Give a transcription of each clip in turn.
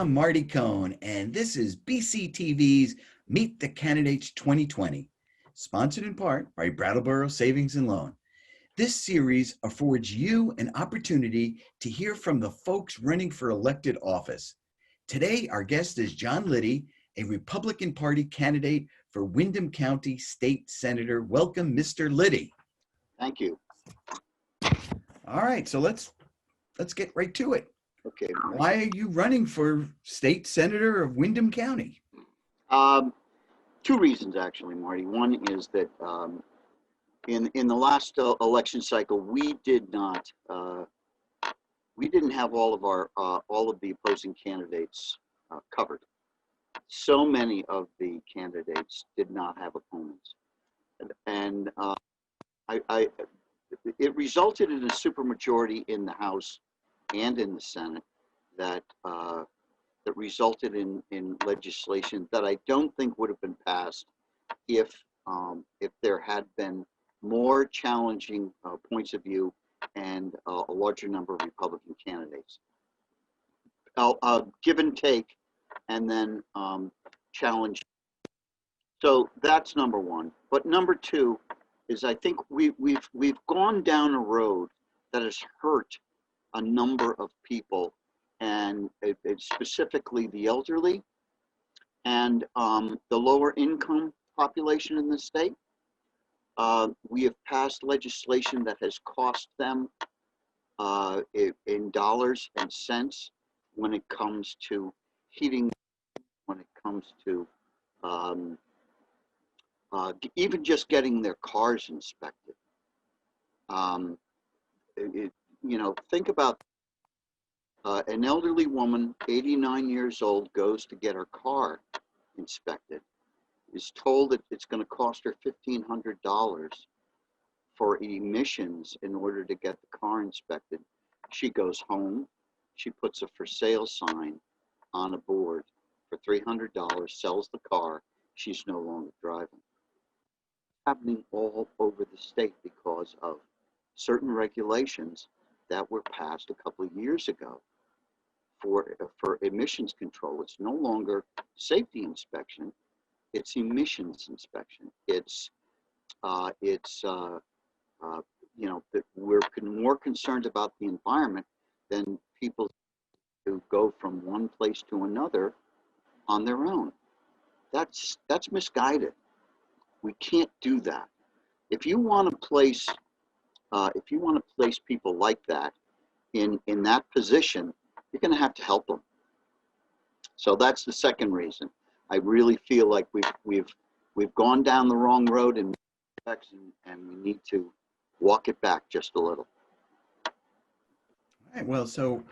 I'm Marty Cohn, and this is BCTV's Meet the Candidates 2020, sponsored in part by Brattleboro Savings and Loan. This series affords you an opportunity to hear from the folks running for elected office. Today, our guest is John Lyddy, a Republican Party candidate for Windham County State Senator. Welcome, Mr. Lyddy. Thank you. All right, so let's get right to it. Okay. Why are you running for state senator of Windham County? Two reasons, actually, Marty. One is that in the last election cycle, we didn't have all of the opposing candidates covered. So many of the candidates did not have opponents, and it resulted in a supermajority in the House and in the Senate that resulted in legislation that I don't think would have been passed if there had been more challenging points of view and a larger number of Republican candidates. Give and take, and then challenge. So that's number one. But number two is I think we've gone down a road that has hurt a number of people, and it's specifically the elderly and the lower income population in the state. We have passed legislation that has cost them in dollars and cents when it comes to heating, when it comes to even just getting their cars inspected. Think about an elderly woman, 89 years old, goes to get her car inspected, is told that it's going to cost her $1,500 for emissions in order to get the car inspected. She goes home, she puts a for sale sign on a board for $300, sells the car, she's no longer driving. Happening all over the state because of certain regulations that were passed a couple of years ago for emissions control. It's no longer safety inspection, it's emissions inspection. We're more concerned about the environment than people who go from one place to another on their own. That's misguided. We can't do that. If you want to place people like that in that position, you're going to have to help them. So that's the second reason. I really feel like we've gone down the wrong road and we need to walk it back just a little. All right. Well, so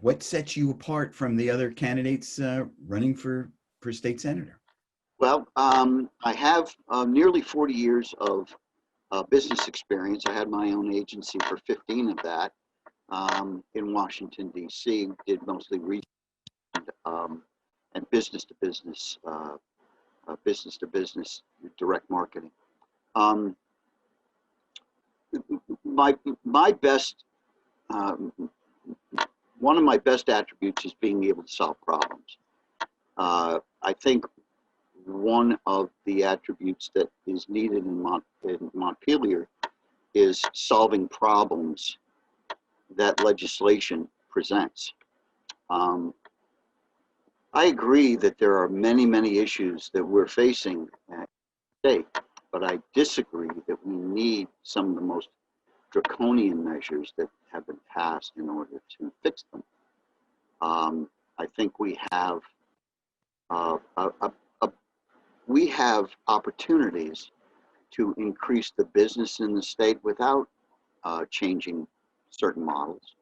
what sets you apart from the other candidates running for state senator? Well, I have nearly 40 years of business experience. I had my own agency for 15 of that in Washington, D.C. Did mostly retail and business to business direct marketing. My best one of my best attributes is being able to solve problems. I think one of the attributes that is needed in Montpelier is solving problems that legislation presents. I agree that there are many, many issues that we're facing at the state, but I disagree that we need some of the most draconian measures that have been passed in order to fix them. I think we have opportunities to increase the business in the state without changing certain models,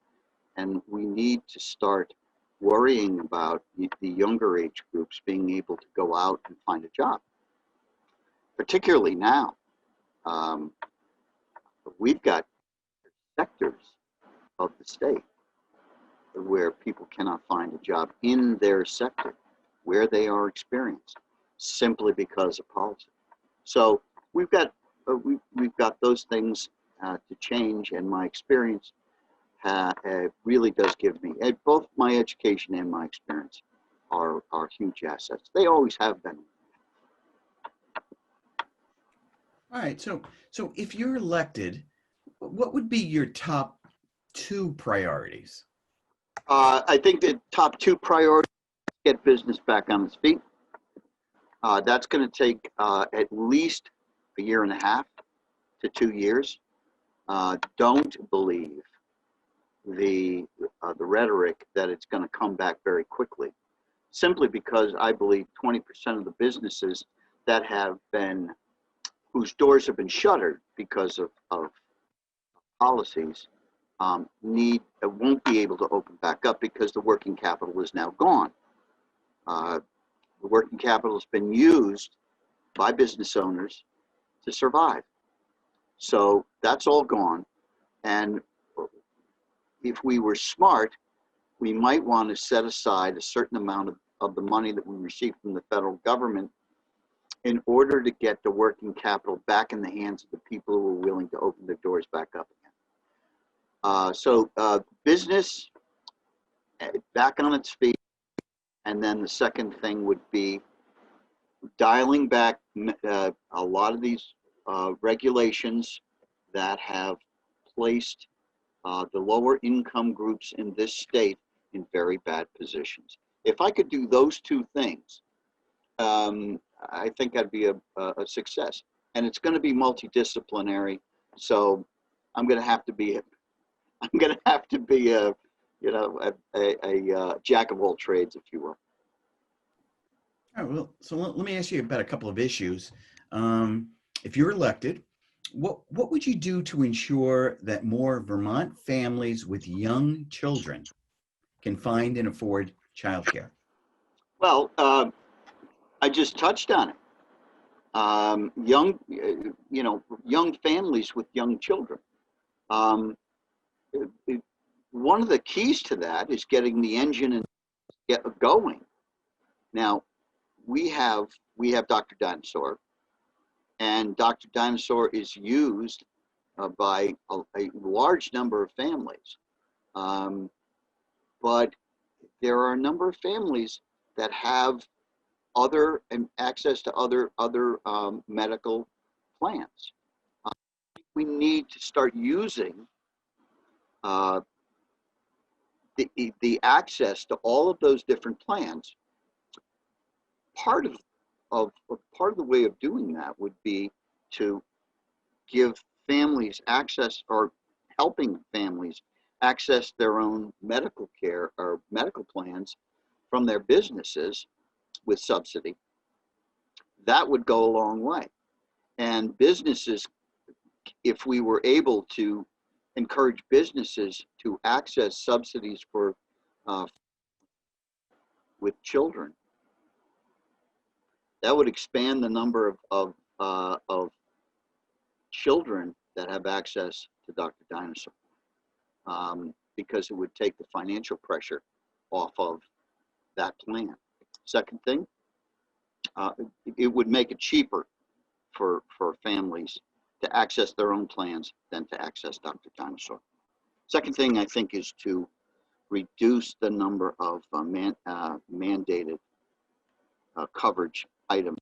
and we need to start worrying about the younger age groups being able to go out and find a job, particularly now. We've got sectors of the state where people cannot find a job in their sector where they are experienced simply because of policy. So we've got those things to change, and my experience it really does give me, both my education and my experience are huge assets. They always have been. All right. So if you're elected, what would be your top two priorities? I think the top two priorities: get business back on its feet. That's going to take at least a year and a half to 2 years. Don't believe the rhetoric that it's going to come back very quickly, simply because I believe 20% of the businesses that have been, whose doors have been shuttered because of policies, won't be able to open back up because the working capital is now gone. The working capital has been used by business owners to survive. So that's all gone. And if we were smart, we might want to set aside a certain amount of the money that we receive from the federal government in order to get the working capital back in the hands of the people who are willing to open their doors back up again. So business back on its feet. And then the second thing would be dialing back a lot of these regulations that have placed the lower income groups in this state in very bad positions. If I could do those two things, I think I'd be a success. And it's going to be multidisciplinary, so I'm going to have to be a jack of all trades, if you will. All right, well, so let me ask you about a couple of issues. If you're elected, what would you do to ensure that more Vermont families with young children can find and afford childcare? Well, I just touched on it. Young families with young children. One of the keys to that is getting the engine going. Now, we have Dr. Dinosaur, and Dr. Dinosaur is used by a large number of families. But there are a number of families that have access to other medical plans. We need to start using the access to all of those different plans. Part of the way of doing that would be to give families access, or helping families access their own medical care or medical plans from their businesses with subsidy. That would go a long way. And businesses, if we were able to encourage businesses to access subsidies for with children, that would expand the number of children that have access to Dr. Dinosaur, because it would take the financial pressure off of that plan. Second thing, it would make it cheaper for families to access their own plans than to access Dr. Dinosaur. Second thing, I think, is to reduce the number of mandated coverage items.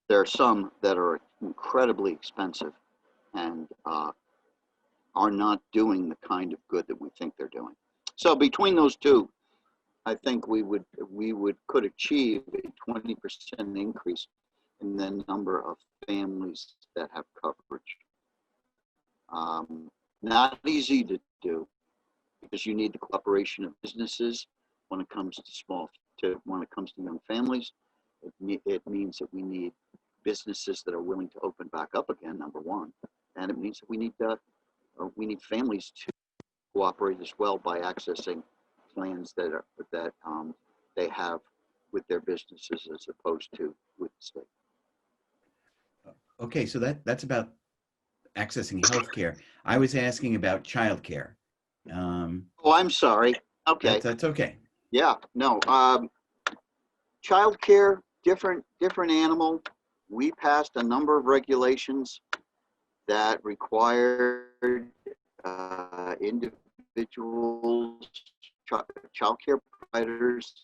There are some that are incredibly expensive and are not doing the kind of good that we think they're doing. So between those two, I think we could achieve a 20% increase in the number of families that have coverage. Not easy to do, because you need the cooperation of businesses when it comes to young families. It means that we need businesses that are willing to open back up again, number one, and it means that we need families to cooperate as well by accessing plans that they have with their businesses as opposed to with the state. Okay, so that's about accessing healthcare. I was asking about childcare. Oh, I'm sorry. Okay. That's okay. Yeah. No. Childcare, different animal. We passed a number of regulations that required individuals individuals, child care providers,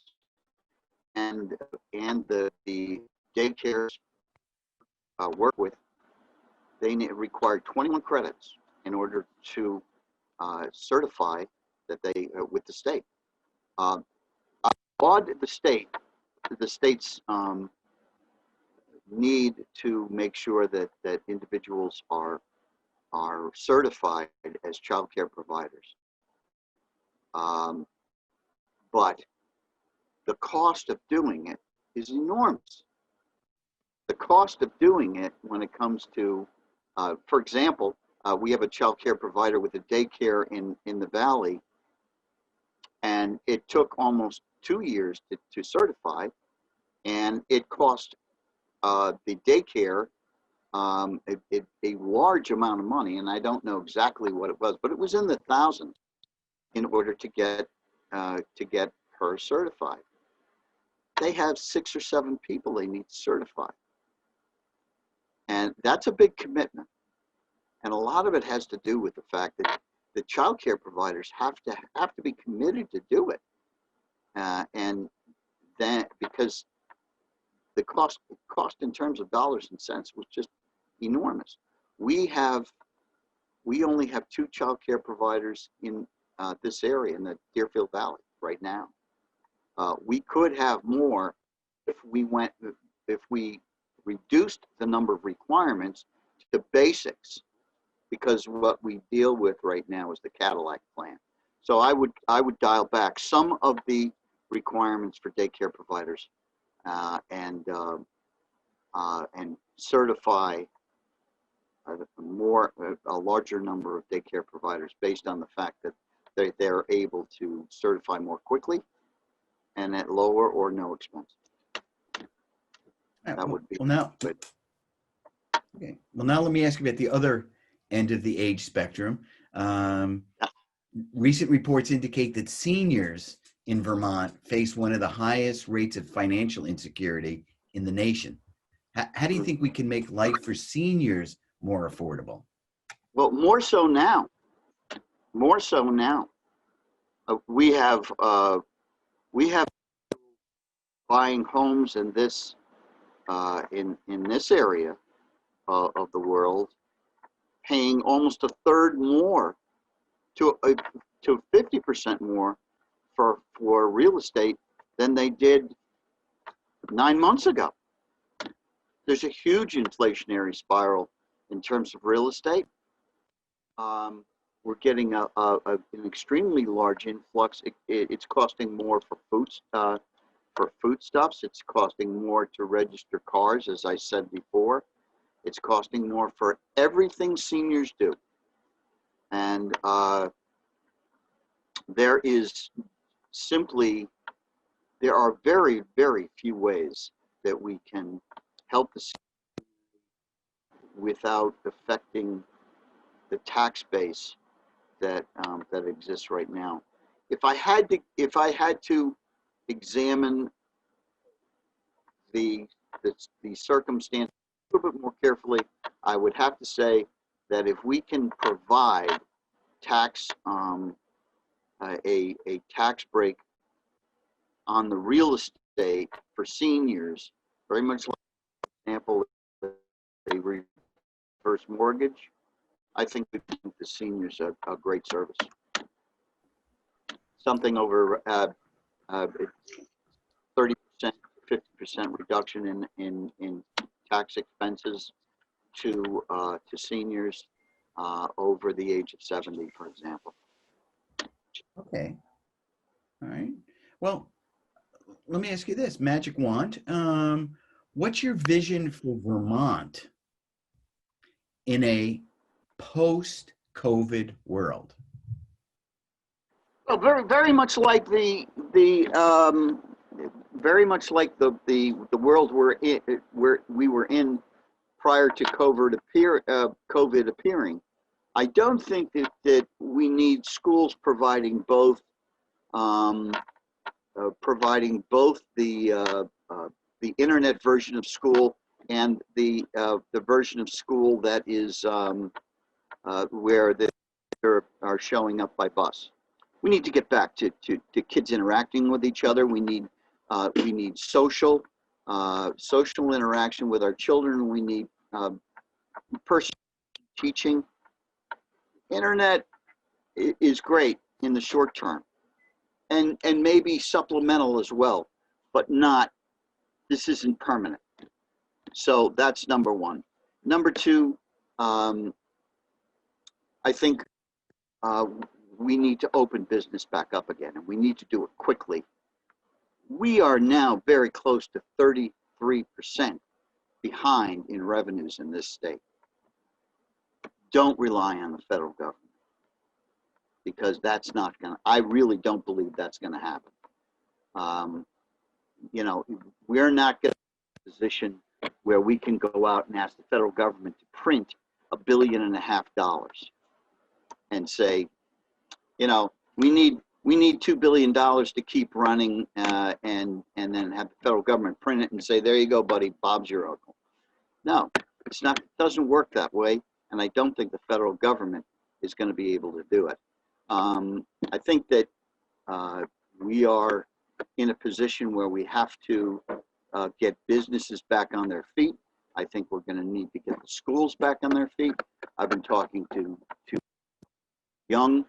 and the daycares work with, they require 21 credits in order to certify that they with the state. I applaud the state's need to make sure that individuals are certified as child care providers. But the cost of doing it is enormous. The cost of doing it when it comes to, for example, we have a child care provider with a daycare in the Valley, and it took almost 2 years to certify, and it cost the daycare a large amount of money, and I don't know exactly what it was, but it was in the thousands in order to get her certified. They have 6 or 7 people they need to certify, and that's a big commitment. And a lot of it has to do with the fact that the child care providers have to be committed to do it, and then because the cost in terms of dollars and cents was just enormous. We only have 2 child care providers in this area in the Deerfield Valley right now. We could have more if we reduced the number of requirements to basics, because what we deal with right now is the Cadillac plan. So I would dial back some of the requirements for daycare providers and certify a larger number of daycare providers based on the fact that they're able to certify more quickly and at lower or no expense. That would be good. Okay. Well, now let me ask you about the other end of the age spectrum. Recent reports indicate that seniors in Vermont face one of the highest rates of financial insecurity in the nation. How do you think we can make life for seniors more affordable? Well, more so now. More so now. We have buying homes in this area of the world, paying almost a third more to 50% more for real estate than they did 9 months ago. There's a huge inflationary spiral in terms of real estate. We're getting an extremely large influx. It's costing more for foodstuffs. It's costing more to register cars, as I said before. It's costing more for everything seniors do. And there are very, very few ways that we can help the seniors without affecting the tax base that exists right now. If I had to examine the circumstance a little bit more carefully, I would have to say that if we can provide a tax break on the real estate for seniors, very much like, for example, a reverse mortgage, I think we give the seniors a great service. Something over 30%, 50% reduction in tax expenses to seniors over the age of 70, for example. Okay. All right. Well, let me ask you this, Magic Wand. What's your vision for Vermont in a post-COVID world? Well, very much like the world we were in prior to COVID appearing. I don't think that we need schools providing both the internet version of school and the version of school that is where they are showing up by bus. We need to get back to kids interacting with each other. We need social interaction with our children. We need personal teaching. Internet is great in the short term, and maybe supplemental as well, but not. This isn't permanent. So that's number one. Number two, I think we need to open business back up again, and we need to do it quickly. We are now very close to 33% behind in revenues in this state. Don't rely on the federal government, because that's not going to, I really don't believe that's going to happen. You know, we're not going to be in a position where we can go out and ask the federal government to print $1.5 billion and say, you know, we need $2 billion to keep running, and then have the federal government print it and say, there you go, buddy, Bob's your uncle. No, it's not. It doesn't work that way, and I don't think the federal government is going to be able to do it. I think that we are in a position where we have to get businesses back on their feet. I think we're going to need to get the schools back on their feet. I've been talking to young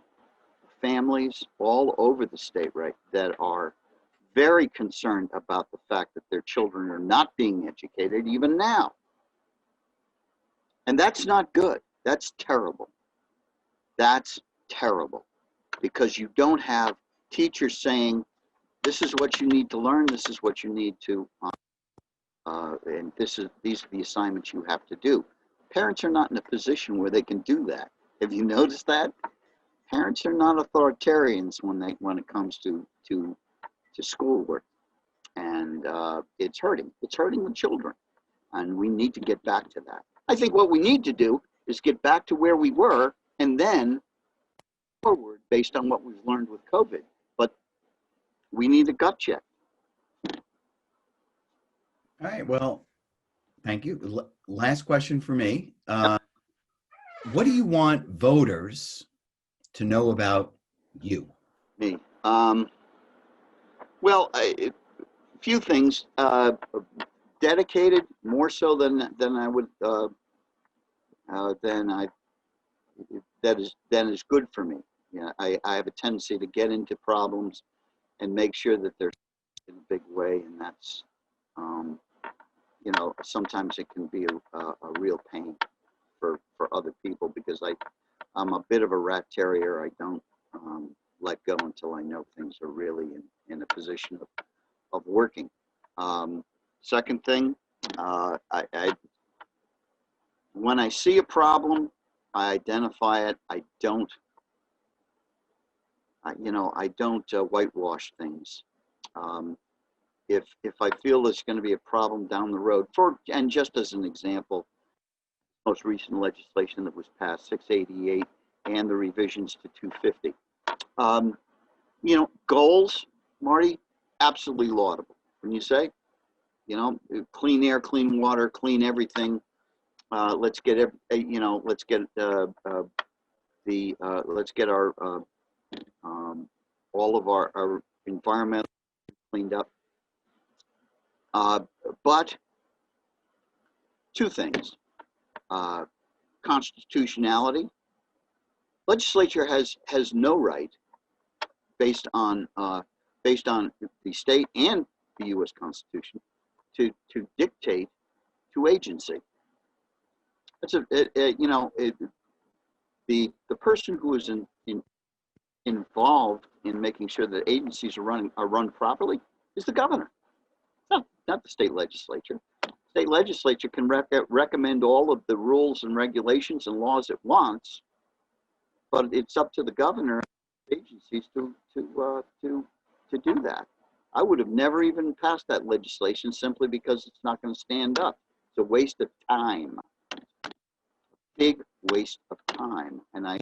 families all over the state, right, that are very concerned about the fact that their children are not being educated even now. And that's not good. That's terrible. That's terrible, because you don't have teachers saying, this is what you need to learn, this is what you need to, and these are the assignments you have to do. Parents are not in a position where they can do that. Have you noticed that? Parents are not authoritarians when it comes to schoolwork, and it's hurting. It's hurting the children, and we need to get back to that. I think what we need to do is get back to where we were, and then forward based on what we've learned with COVID. But we need a gut check. All right. Well, thank you. Last question for me. What do you want voters to know about you? Me. Well, a few things. Dedicated, more so than I would. That is good for me. Yeah, I have a tendency to get into problems and make sure that they're in a big way, and that's, you know, sometimes it can be a real pain for other people, because I'm a bit of a rat terrier. I don't let go until I know things are really in a position of working. Second thing, when I see a problem, I identify it. I don't whitewash things. If I feel there's going to be a problem down the road, and just as an example, most recent legislation that was passed, 688, and the revisions to 250. You know, goals, Marty, absolutely laudable. When you say, you know, clean air, clean water, clean everything. Let's get our all of our environment cleaned up. But two things: constitutionality. Legislature has no right, based on the state and the U.S. Constitution, to dictate to agency. That's the person who is involved in making sure that agencies are run properly is the governor, not the state legislature. State legislature can recommend all of the rules and regulations and laws it wants, but it's up to the governor and agencies to do that. I would have never even passed that legislation simply because it's not going to stand up. It's a waste of time, big waste of time, and I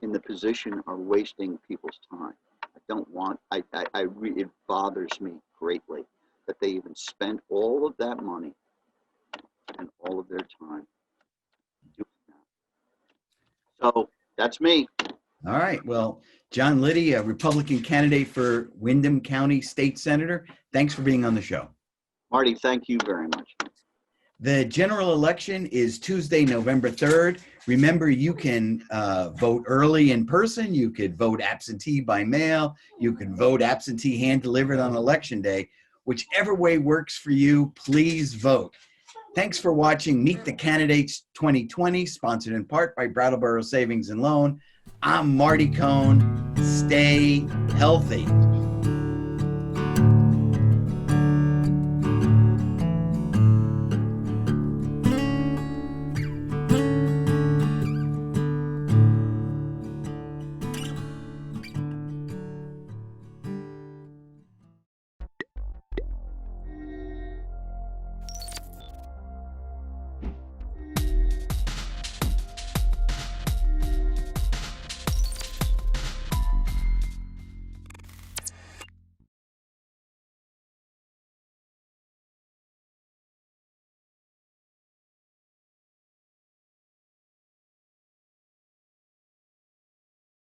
in the position of wasting people's time. I don't want. It bothers me greatly that they even spend all of that money and all of their time doing that. So that's me. All right. Well, John Lyddy, a Republican candidate for Windham County State Senator. Thanks for being on the show. Marty, thank you very much. The general election is Tuesday, November 3rd. Remember, you can vote early in person. You could vote absentee by mail. You can vote absentee hand delivered on election day. Whichever way works for you, please vote. Thanks for watching Meet the Candidates 2020, sponsored in part by Brattleboro Savings and Loan. I'm Marty Cohn. Stay healthy.